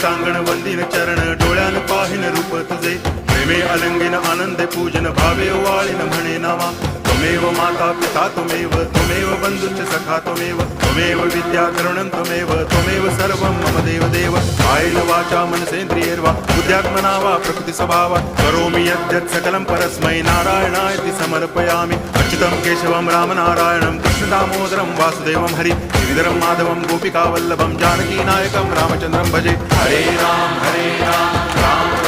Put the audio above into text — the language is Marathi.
टांगण वंदिन चरण डोळ्यान पाहिन रूप तुझे प्रेमे अलंगिन आनंदे पूजन भावे वाळीन म्हणे नावा त्वमेव माता पिता त्वमेव बंधुश्च सखा त्वमेव विद्या करुणं त्वमेव सर्वं मम देव कायेन वाचा मनसेन्द्रियैर्वा बुद्ध्यात्मना वा प्रकृति स्वभावात् करोमि यद्यत् सकलं परस्मै नारायणायति समर्पयामि अच्युतं केशवं रामनारायणं कृष्णदामोदरं वासुदेवं हरि गिरिधरं माधवं गोपिकावल्लभं जानकीनायकं रामचन्द्रं भजे हरे राम राम राम